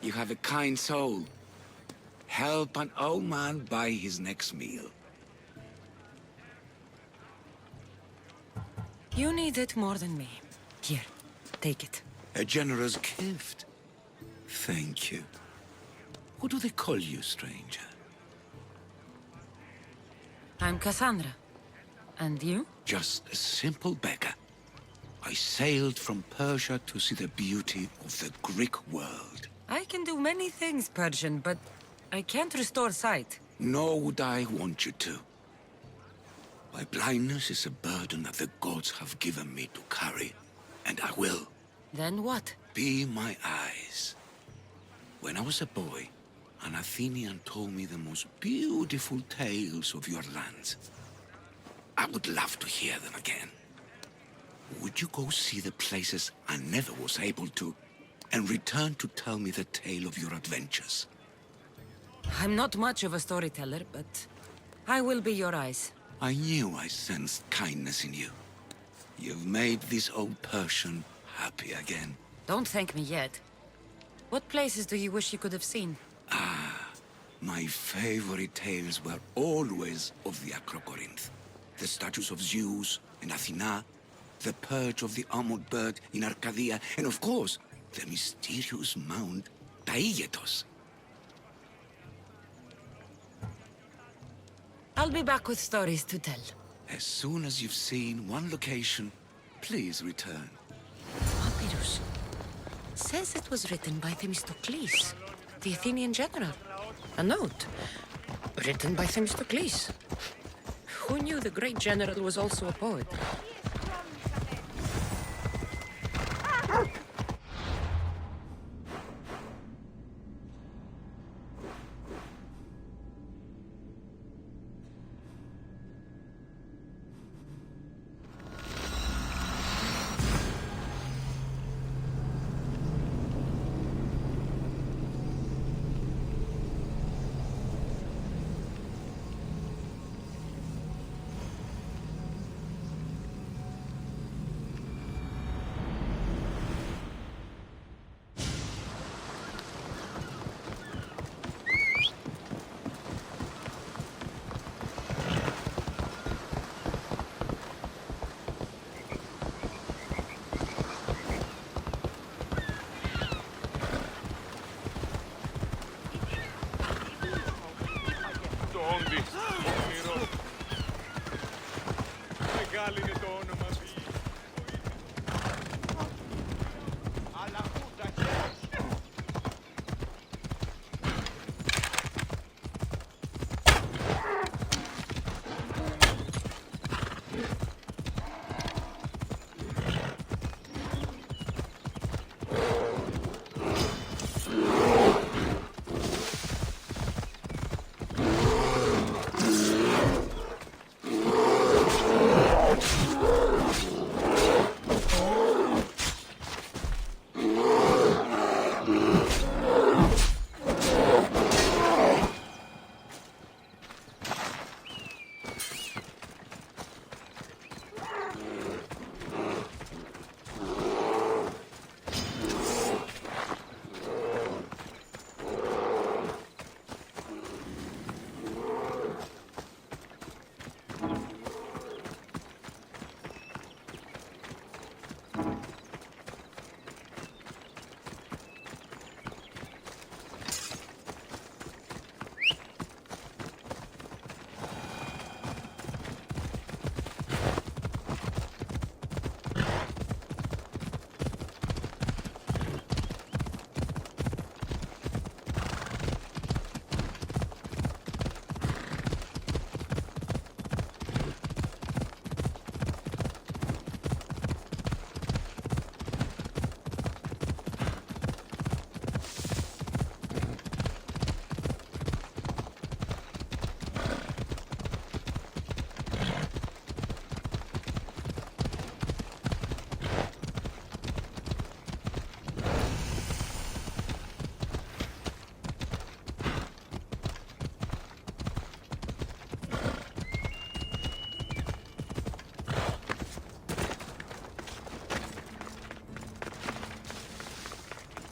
You have a kind soul. Help an old man buy his next meal. You need it more than me. Here, take it. A generous gift. Thank you. What do they call you, stranger? I'm Cassandra. And you? Just a simple beggar. I sailed from Persia to see the beauty of the Greek world. I can do many things, Persian, but I can't restore sight. Nor would I want you to. My blindness is a burden that the gods have given me to carry, and I will. Then what? Be my eyes. When I was a boy, an Athenian told me the most beautiful tales of your lands. I would love to hear them again. Would you go see the places I never was able to, and return to tell me the tale of your adventures? I'm not much of a storyteller, but I will be your eyes. I knew I sensed kindness in you. You've made this old Persian happy again. Don't thank me yet. What places do you wish you could have seen? My favorite tales were always of the Acrocorinth. The statues of Zeus and Athena, the perch of the armored bird in Arcadia, and of course, the mysterious mound Taigetos. I'll be back with stories to tell. As soon as you've seen one location, please return. Papyrus. Says it was written by Themistocles, the Athenian general. A note. Written by Themistocles. Who knew the great general was also a poet?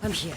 I'm here.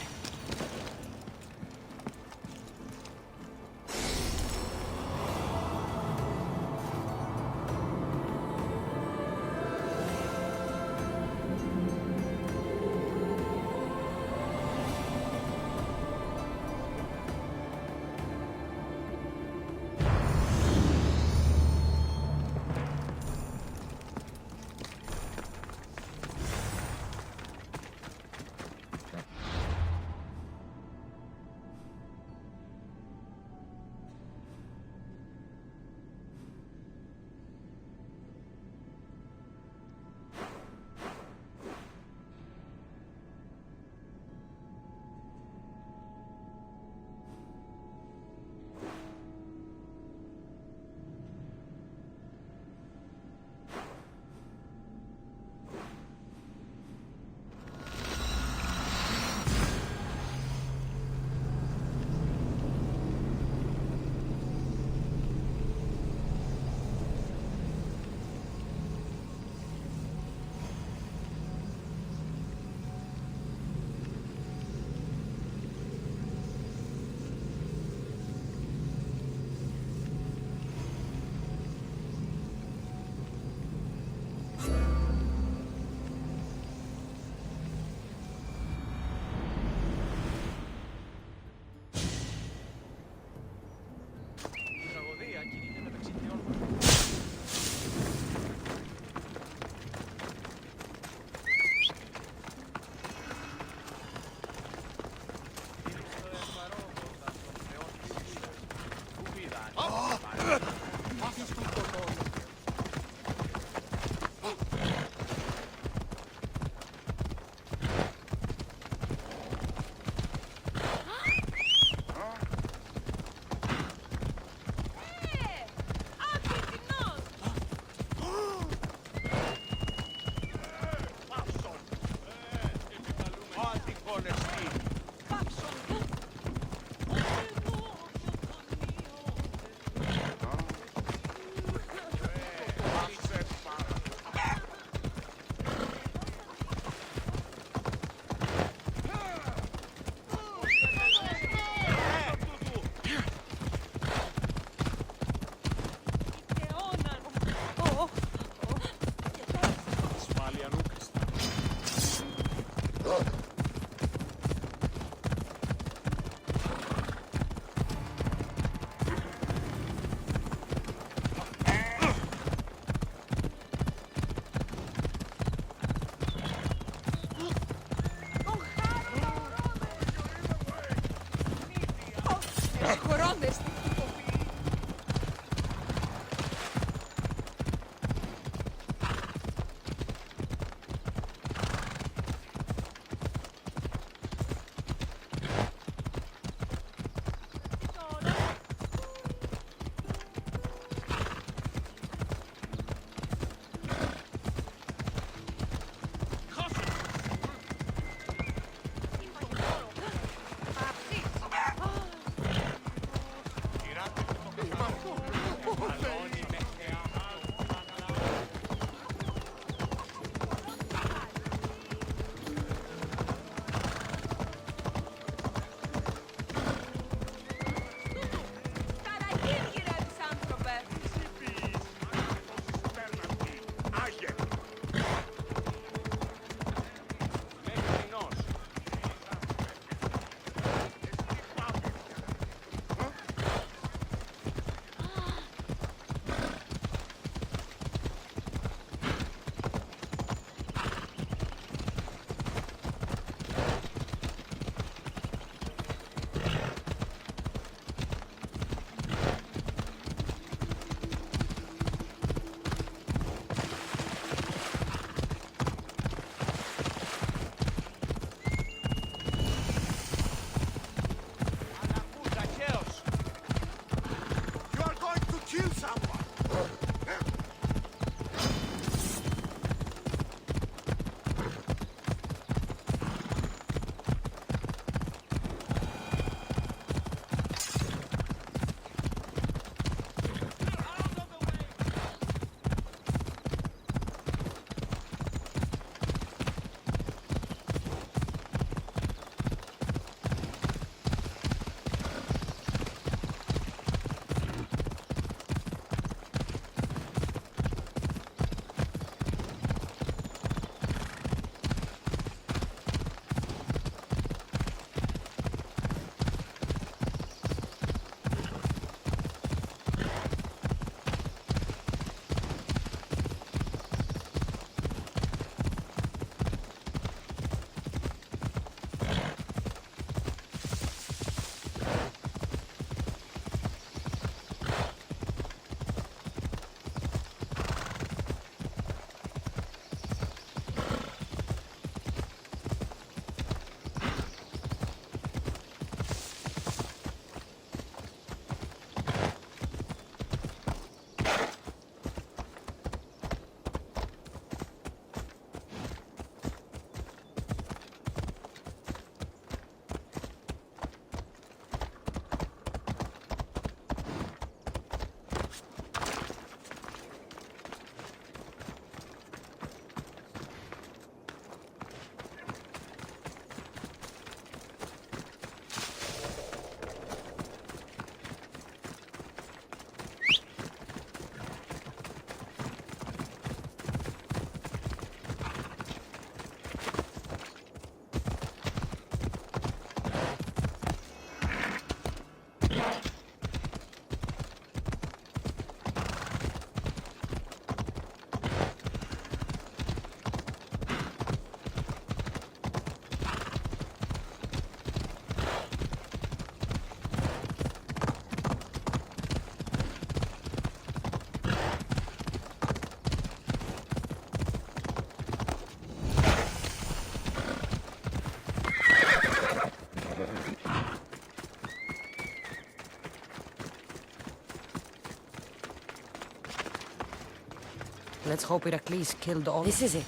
Let's hope Aretxerxies killed all... This is it.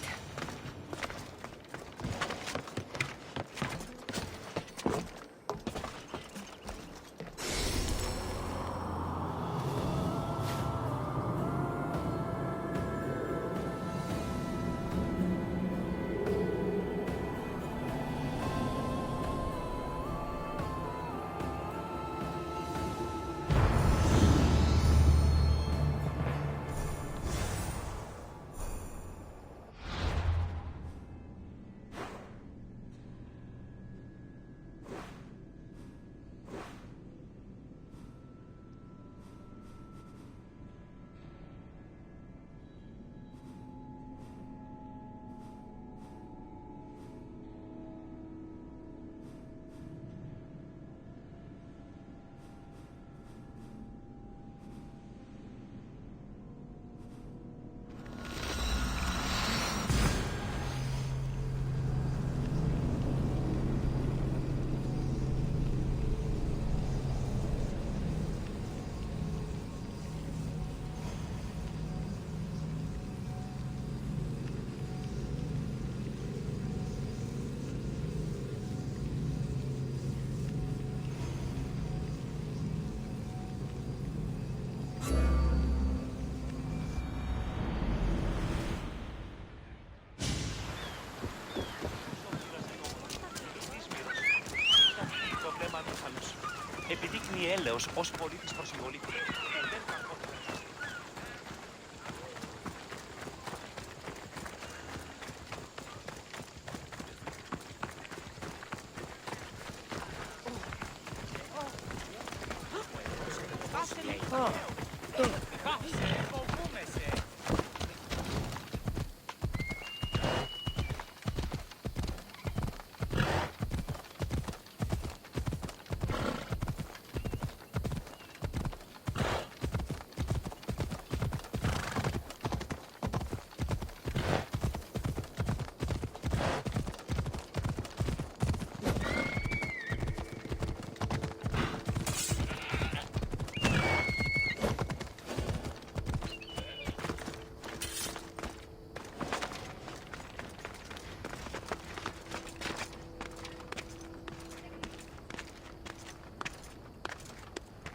επιδείκνυε έλεος ως πολίτης προσυγολήθηκε.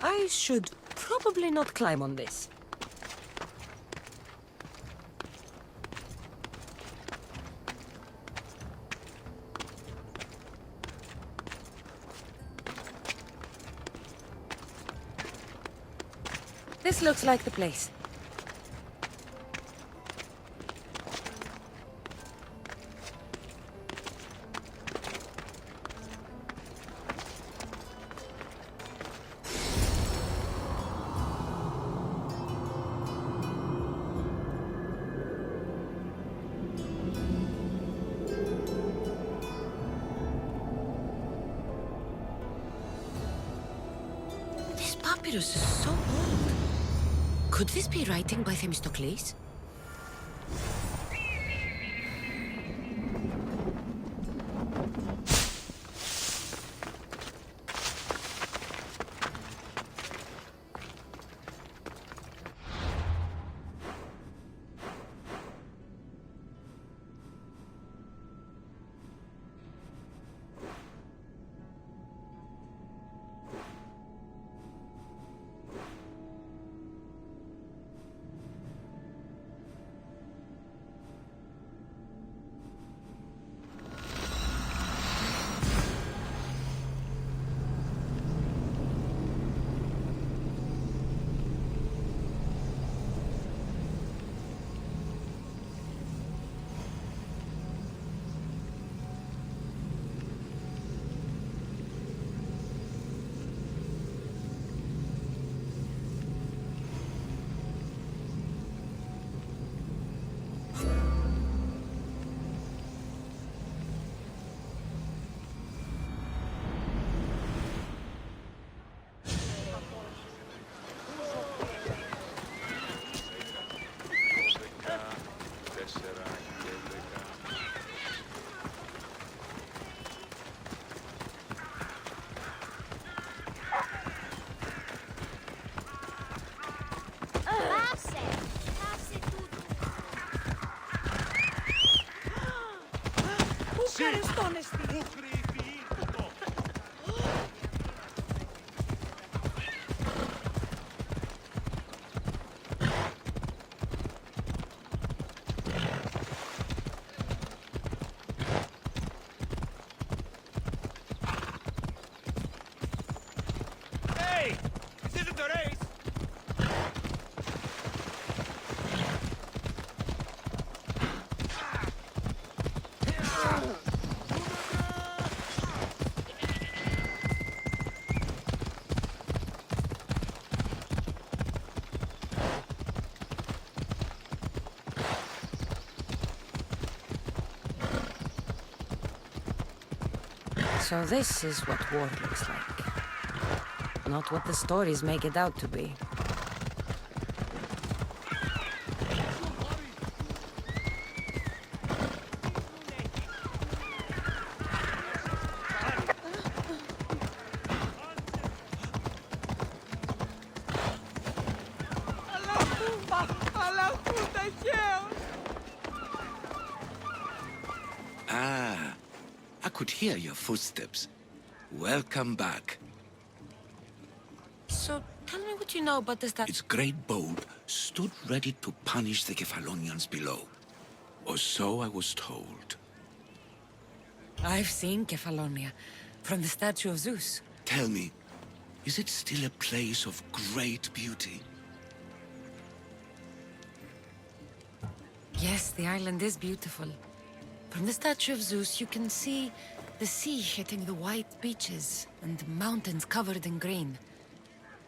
I should probably not climb on this. This looks like the place. This papyrus is so old. Could this be writing by Themistocles? So this is what war looks like. Not what the stories make it out to be. Ah, I could hear your footsteps. Welcome back. So, tell me what you know about this Its great bold stood ready to punish the Kephalonians below. Or so I was told. I've seen Kefalonia, from the statue of Zeus. Tell me, Is it still a place of great beauty? Yes, the island is beautiful. From the statue of Zeus, you can see the sea hitting the white beaches and mountains covered in green.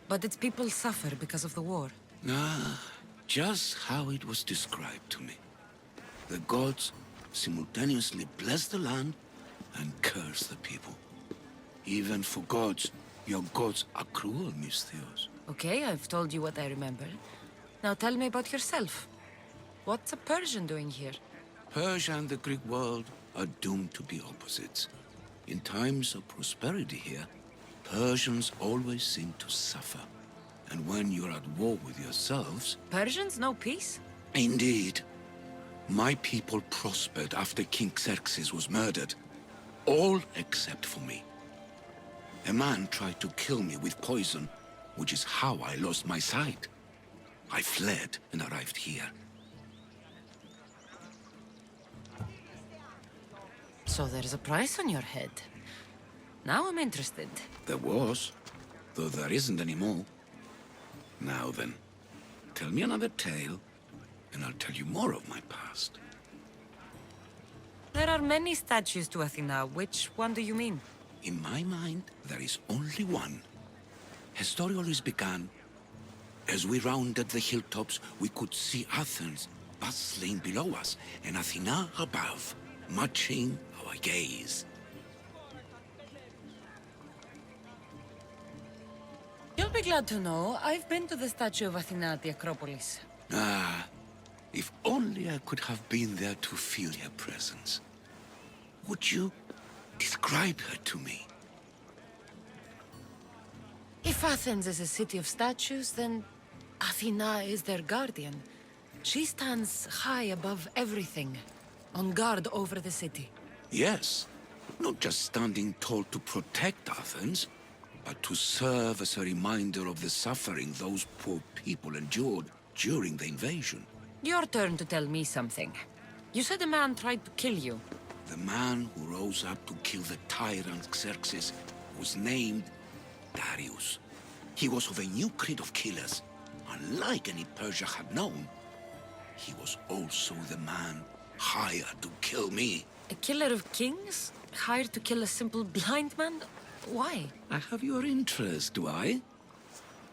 But its people suffer because of the war. Ah, just how it was described to me. The gods simultaneously bless the land and curse the people. Even for gods, your gods are cruel, Misthios. Okay, I've told you what I remember. Now tell me about yourself. What's a Persian doing here? Persia and the Greek world are doomed to be opposites. In times of prosperity here, Persians always seem to suffer. And when you're at war with yourselves... Persians know peace? Indeed. My people prospered after King Xerxes was murdered. All except for me. A man tried to kill me with poison, which is how I lost my sight. I fled and arrived here. So there's a price on your head. Now I'm interested. There was, though there isn't anymore. Now then, tell me another tale, and I'll tell you more of my past. There are many statues to Athena. Which one do you mean? In my mind, there is only one. Her story always began. As we rounded the hilltops, we could see Athens bustling below us, and Athena above, matching our gaze. You'll be glad to know I've been to the statue of Athena at the Acropolis. Ah, if only I could have been there to feel her presence. Would you describe her to me? If Athens is a city of statues, then Athena is their guardian. She stands high above everything, on guard over the city. Yes, not just standing tall to protect Athens, but to serve as a reminder of the suffering those poor people endured during the invasion. Your turn to tell me something. You said a man tried to kill you. The man who rose up to kill the tyrant Xerxes was named Darius. He was of a new creed of killers, unlike any Persia had known. He was also the man hired to kill me. A killer of kings? Hired to kill a simple blind man? Why? I have your interest, do I?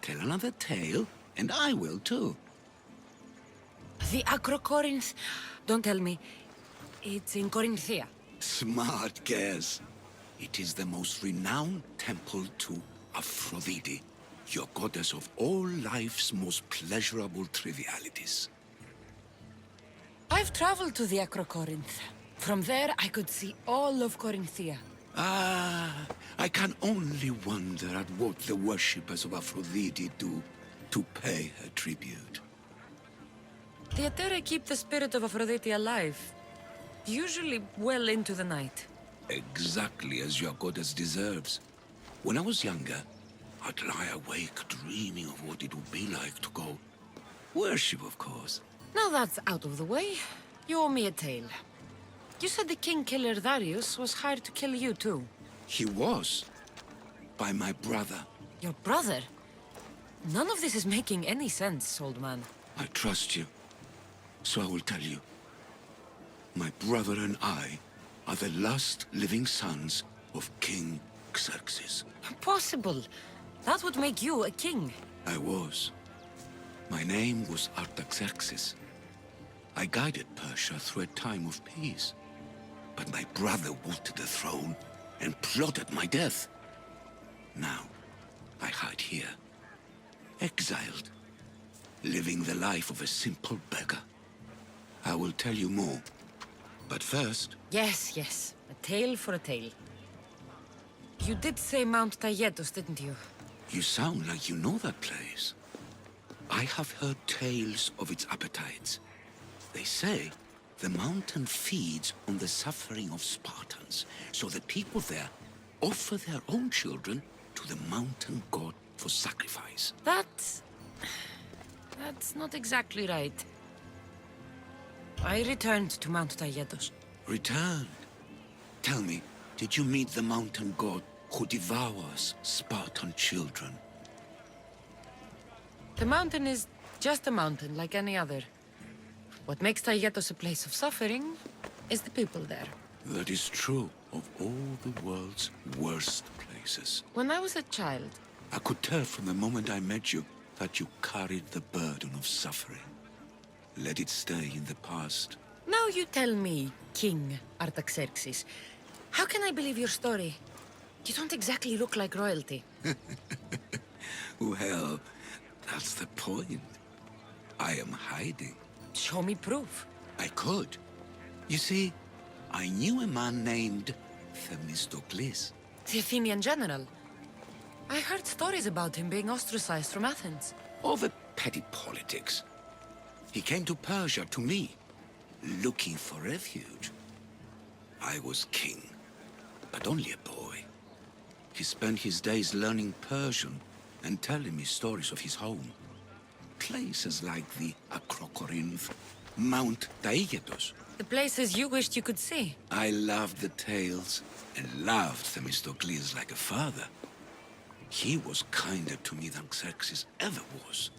Tell another tale, and I will too. The Acrocorinth... Don't tell me. It's in Corinthia. Smart guess. It is the most renowned temple to Aphrodite, your goddess of all life's most pleasurable trivialities. I've traveled to the Acrocorinth. From there, I could see all of Corinthia. Ah, I can only wonder at what the worshippers of Aphrodite do to pay her tribute. The Atere keep the spirit of Aphrodite alive, usually well into the night. Exactly as your goddess deserves. When I was younger, I'd lie awake dreaming of what it would be like to go worship, of course. Now that's out of the way, you owe me a tale. You said the king killer Darius was hired to kill you too. He was. By my brother. Your brother? None of this is making any sense, old man. I trust you, so I will tell you. My brother and I are the last living sons of King Xerxes. Impossible. That would make you a king. I was. My name was Aretxerxies. I guided Persia through a time of peace. But my brother wanted the throne and plotted my death. Now, I hide here, exiled, living the life of a simple beggar. I will tell you more, but first... Yes, yes. A tale for a tale. You did say Mount Taygetos, didn't you? You sound like you know that place. I have heard tales of its appetites. They say the mountain feeds on the suffering of Spartans, so the people there offer their own children to the mountain god for sacrifice. That's not exactly right. I returned to Mount Taygetos. Returned? Tell me, did you meet the mountain god who devours Spartan children. The mountain is just a mountain like any other. What makes Taygetos a place of suffering is the people there. That is true of all the world's worst places. When I was a child, I could tell from the moment I met you that you carried the burden of suffering. Let it stay in the past. now you tell me, King Artaxerxes, how can I believe your story? You don't exactly look like royalty. Well, that's the point. I am hiding. Show me proof. I could. You see, I knew a man named Themistocles. The Athenian general. I heard stories about him being ostracized from Athens. Over petty politics. He came to Persia to me, looking for refuge. I was king, but only a boy. He spent his days learning Persian and telling me stories of his home. Places like the Acrocorinth, Mount Taygetos. The places you wished you could see. I loved the tales and loved Themistocles like a father. He was kinder to me than Xerxes ever was.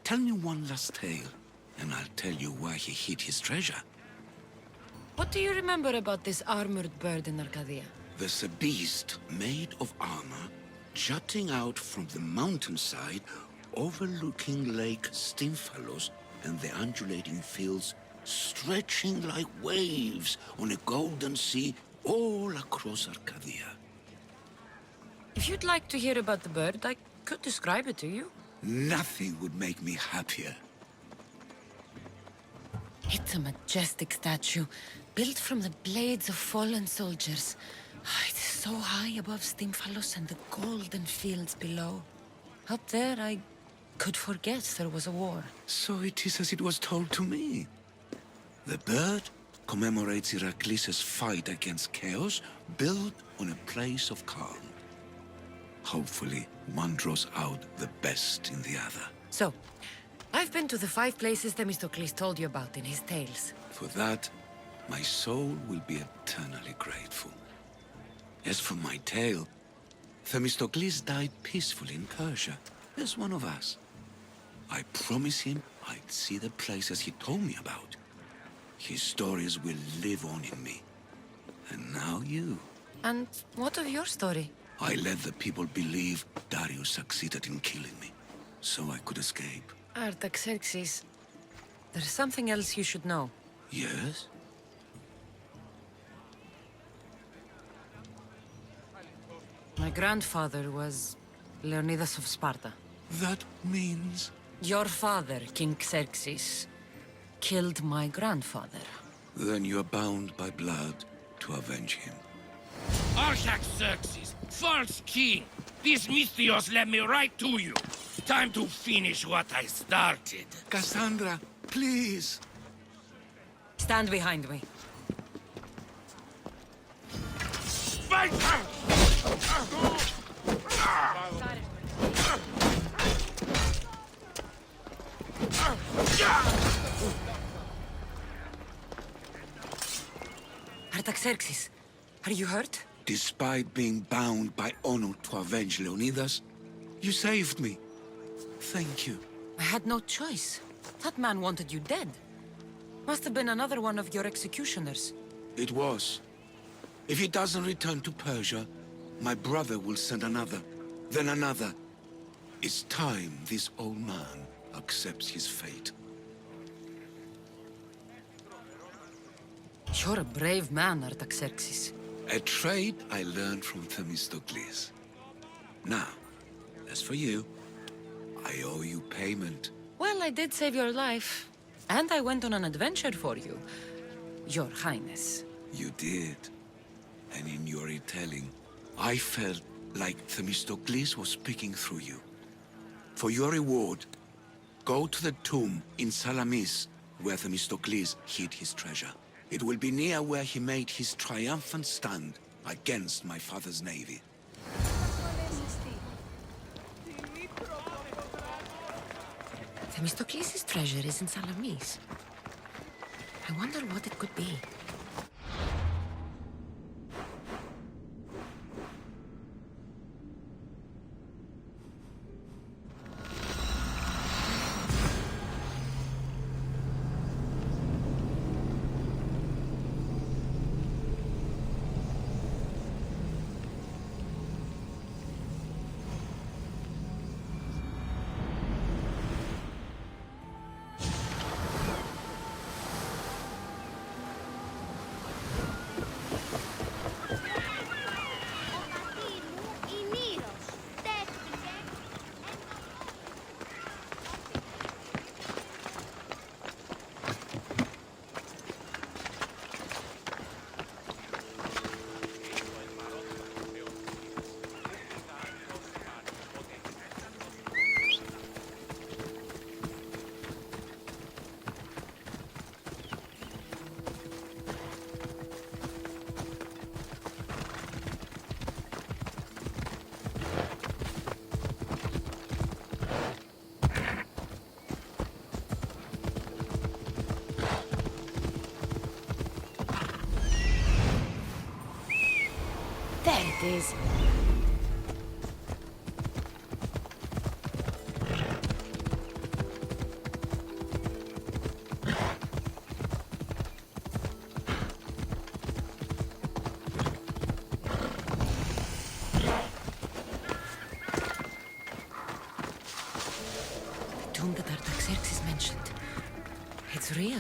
Tell me one last tale, and I'll tell you where he hid his treasure. What do you remember about this armored bird in Arcadia? There's a beast made of armor jutting out from the mountainside, overlooking Lake Stymphalos and the undulating fields stretching like waves on a golden sea all across Arcadia. If you'd like to hear about the bird, I could describe it to you. Nothing would make me happier. It's a majestic statue, built from the blades of fallen soldiers. It is so high above Stymphalos and the golden fields below. Up there, I could forget there was a war. So it is as it was told to me. The bird commemorates Heracles' fight against chaos, built on a place of calm. Hopefully, one draws out the best in the other. So, I've been to the 5 places Themistocles told you about in his tales. For that, my soul will be eternally grateful. As for my tale, Themistocles died peacefully in Persia, as one of us. I promised him I'd see the places he told me about. His stories will live on in me. And now you. And what of your story? I let the people believe Darius succeeded in killing me, so I could escape. Artaxerxes, there's something else you should know. Yes? My grandfather was Leonidas of Sparta. That means... Your father, King Xerxes, killed my grandfather. Then you're bound by blood to avenge him. Aretxerxies, false king! These Mystios led me right to you. Time to finish what I started. Cassandra, please! Stand behind me. Fight! Artaxerxes, are you hurt? Despite being bound by honor to avenge Leonidas, you saved me. Thank you. I had no choice. That man wanted you dead. Must have been another one of your executioners. It was. If he doesn't return to Persia, my brother will send another, then another. It's time this old man accepts his fate. You're a brave man, Artaxerxes. A trait I learned from Themistocles. Now, as for you, I owe you payment. Well, I did save your life. And I went on an adventure for you, Your Highness. You did. And in your retelling, I felt like Themistocles was speaking through you. For your reward, go to the tomb in Salamis, where Themistocles hid his treasure. It will be near where he made his triumphant stand against my father's navy. Themistocles' treasure is in Salamis. I wonder what it could be. it is. The tomb that Aretxerxies mentioned. It's real.